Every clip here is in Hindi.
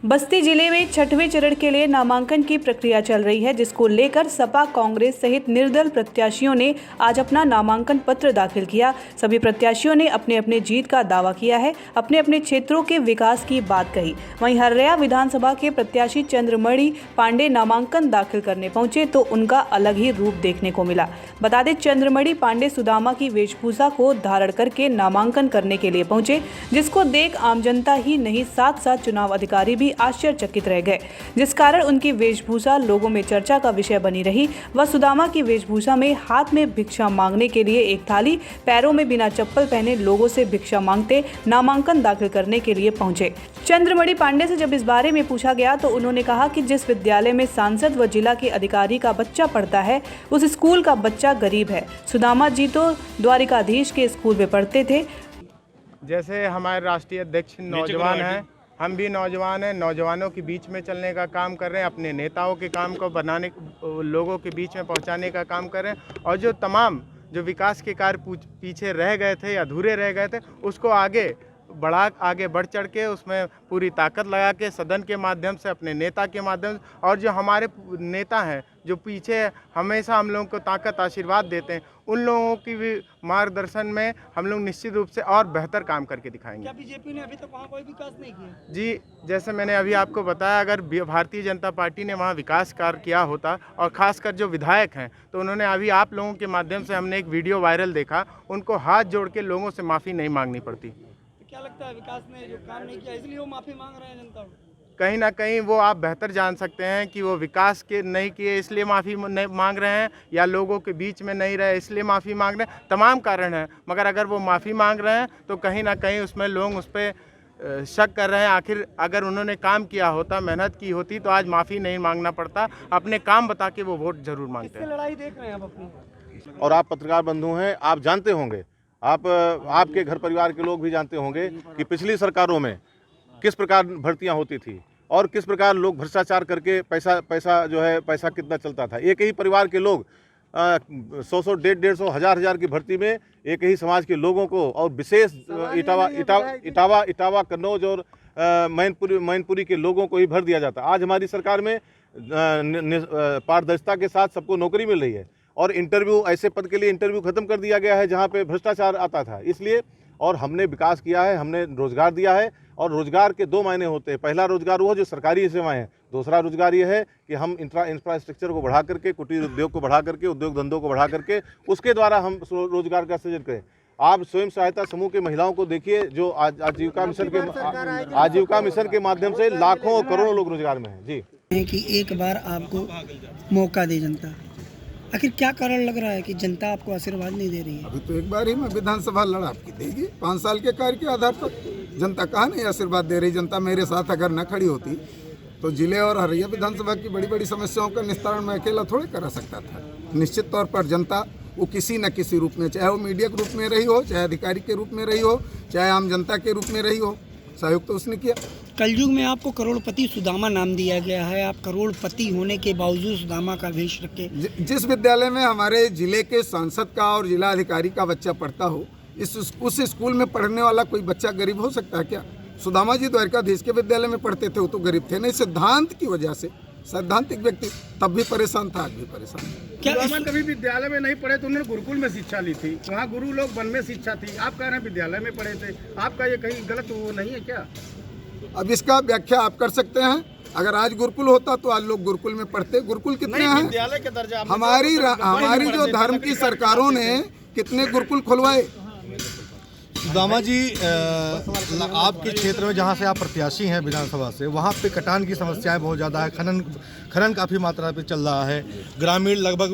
बस्ती जिले में छठवें चरण के लिए नामांकन की प्रक्रिया चल रही है, जिसको लेकर सपा, कांग्रेस सहित निर्दल प्रत्याशियों ने आज अपना नामांकन पत्र दाखिल किया। सभी प्रत्याशियों ने अपने अपने जीत का दावा किया है, अपने अपने क्षेत्रों के विकास की बात कही। वहीं हर्रया विधानसभा के प्रत्याशी चंद्रमणि पांडे नामांकन दाखिल करने पहुंचे तो उनका अलग ही रूप देखने को मिला। बता दें, चंद्रमणि पांडे सुदामा की वेशभूषा को धारण करके नामांकन करने के लिए पहुंचे, जिसको देख आम जनता ही नहीं साथ साथ चुनाव अधिकारी भी आश्चर्यचकित रह गए, जिस कारण उनकी वेशभूषा लोगों में चर्चा का विषय बनी रही। वह सुदामा की वेशभूषा में हाथ में भिक्षा मांगने के लिए एक थाली, पैरों में बिना चप्पल पहने लोगों से भिक्षा मांगते नामांकन दाखिल करने के लिए पहुंचे। चंद्रमणि पांडे से जब इस बारे में पूछा गया तो उन्होंने कहा कि जिस विद्यालय में सांसद व जिला के अधिकारी का बच्चा पढ़ता है, उस स्कूल का बच्चा गरीब है। सुदामा जी तो द्वारिकाधीश के स्कूल में पढ़ते थे। जैसे हमारे राष्ट्रीय अध्यक्ष नौजवान हैं, हम भी नौजवान हैं, नौजवानों के बीच में चलने का काम कर रहे हैं, अपने नेताओं के काम को बनाने, लोगों के बीच में पहुंचाने का काम कर रहे हैं, और जो तमाम जो विकास के कार्य पीछे रह गए थे या अधूरे रह गए थे, उसको आगे बढ़ चढ़ के उसमें पूरी ताकत लगा के सदन के माध्यम से, अपने नेता के माध्यम से, और जो हमारे नेता हैं जो पीछे हमेशा हम लोगों को ताकत आशीर्वाद देते हैं, उन लोगों की भी मार्गदर्शन में हम लोग निश्चित रूप से और बेहतर काम करके दिखाएंगे। क्या बीजेपी ने अभी तक वहाँ कोई विकास नहीं किया? जी, जैसे मैंने अभी आपको बताया, अगर भारतीय जनता पार्टी ने वहाँ विकास कार्य किया होता, और ख़ासकर जो विधायक हैं, तो उन्होंने अभी आप लोगों के माध्यम से हमने एक वीडियो वायरल देखा, उनको हाथ जोड़ के लोगों से माफ़ी नहीं मांगनी पड़ती। क्या लगता है विकास ने जो काम नहीं किया इसलिए वो माफ़ी मांग रहे हैं जनता को? कहीं ना कहीं वो आप बेहतर जान सकते हैं कि वो विकास के नहीं किए इसलिए माफ़ी मांग रहे हैं, या लोगों के बीच में नहीं रहे इसलिए माफ़ी मांग रहे हैं। तमाम कारण हैं, मगर अगर वो माफ़ी मांग रहे हैं तो कहीं ना कहीं उसमें लोग उस पर शक कर रहे हैं। आखिर अगर उन्होंने काम किया होता, मेहनत की होती, तो आज माफ़ी नहीं मांगना पड़ता। अपने काम बता के वो वोट जरूर मांगते हैं। लड़ाई देख रहे हैं आप अपनी? और आप पत्रकार बंधु हैं, आप जानते होंगे, आपके घर परिवार के लोग भी जानते होंगे कि पिछली सरकारों में किस प्रकार भर्तियां होती थी और किस प्रकार लोग भ्रष्टाचार करके पैसा कितना चलता था। एक ही परिवार के लोग 100, 150, 1000 की भर्ती में एक ही समाज के लोगों को, और विशेष इटावा, कन्नौज और मैनपुरी के लोगों को ही भर दिया जाता। आज हमारी सरकार में पारदर्शिता के साथ सबको नौकरी मिल रही है, और इंटरव्यू, ऐसे पद के लिए इंटरव्यू खत्म कर दिया गया है जहां पे भ्रष्टाचार आता था। इसलिए और हमने विकास किया है, हमने रोजगार दिया है, और रोजगार के दो मायने होते हैं। पहला रोजगार वो जो सरकारी सेवाएं हैं, दूसरा रोजगार ये है कि हम इंफ्रास्ट्रक्चर को बढ़ा करके, कुटीर उद्योग को बढ़ा करके, उद्योग धंधों को बढ़ा करके, उसके द्वारा हम रोजगार का सृजन करें। आप स्वयं सहायता समूह के महिलाओं को देखिए, जो आजीविका मिशन के माध्यम से लाखों और करोड़ों लोग रोजगार में हैं। जी, कि एक बार आपको मौका दे जनता, आखिर क्या कारण लग रहा है कि जनता आपको आशीर्वाद नहीं दे रही है? अभी तो एक बार ही मैं विधानसभा लड़ा, आपकी देगी 5 साल के कार्य के आधार पर जनता कहाँ नहीं आशीर्वाद दे रही। जनता मेरे साथ अगर न खड़ी होती तो जिले और हर्रया विधानसभा की बड़ी बड़ी समस्याओं का निस्तारण मैं अकेला थोड़े करा सकता था। निश्चित तौर पर जनता वो किसी न किसी रूप में, चाहे वो मीडिया के रूप में रही हो, चाहे अधिकारी के रूप में रही हो, चाहे आम जनता के रूप में रही हो, सहयोग तो उसने किया। कलयुग में आपको करोड़पति सुदामा नाम दिया गया है। आप करोड़पति होने के बावजूद सुदामा का वेश रखे। जिस विद्यालय में हमारे जिले के सांसद का और जिला अधिकारी का बच्चा पढ़ता हो, उस स्कूल में पढ़ने वाला कोई बच्चा गरीब हो सकता है क्या? सुदामा जी द्वारिकाधीश के विद्यालय में पढ़ते थे, वो तो गरीब थे नहीं। सिद्धांत की वजह से, सैद्धांतिक व्यक्ति, तब भी परेशान था, आज भी परेशान है। क्या कभी विद्यालय में नहीं पढ़े तो उन्होंने गुरुकुल में शिक्षा ली थी, वहाँ गुरु लोग वन में शिक्षा थी। आप कह रहे हैं विद्यालय में पढ़े थे, आपका ये कहीं गलत वो नहीं है क्या? अब इसका व्याख्या आप कर सकते हैं। अगर आज गुरुकुल होता तो आज लोग गुरुकुल में पढ़ते। गुरुकुल कितने हैं? विद्यालय के दर्जा हमारी जो धर्म की सरकारों ने कितने गुरुकुल खुलवाए। सुदामा जी, आपके क्षेत्र में जहाँ से आप प्रत्याशी हैं विधानसभा से, वहाँ पे कटान की समस्याएं बहुत ज़्यादा है। खनन काफ़ी मात्रा पे चल रहा है। ग्रामीण लगभग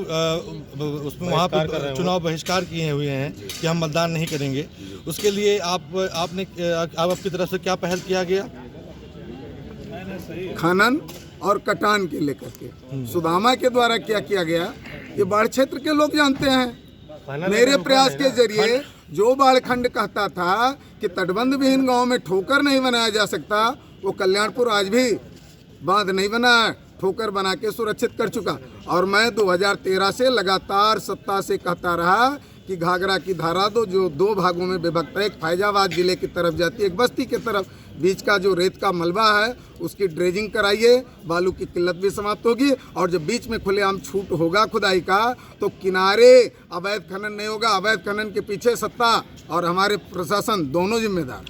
उसमें वहाँ पे चुनाव बहिष्कार किए हुए हैं कि हम मतदान नहीं करेंगे। उसके लिए आपकी तरफ से क्या पहल किया गया? खनन और कटान के लेकर के सुदामा के द्वारा क्या किया गया, ये बाढ़ क्षेत्र के लोग जानते हैं। मेरे प्रयास के जरिए जो बाढ़ खंड कहता था कि तटबंध विहीन गांव में ठोकर नहीं बनाया जा सकता, वो कल्याणपुर आज भी बांध नहीं बना, ठोकर बना के सुरक्षित कर चुका। और मैं 2013 से लगातार सत्ता से कहता रहा कि घाघरा की धारा जो 2 भागों में विभक्त है, एक फैजाबाद जिले की तरफ जाती है, एक बस्ती की तरफ बीच का जो रेत का मलबा है उसकी ड्रेजिंग कराइए, बालू की किल्लत भी समाप्त होगी। और जब बीच में खुलेआम छूट होगा खुदाई का तो किनारे अवैध खनन नहीं होगा। अवैध खनन के पीछे सत्ता और हमारे प्रशासन दोनों जिम्मेदार।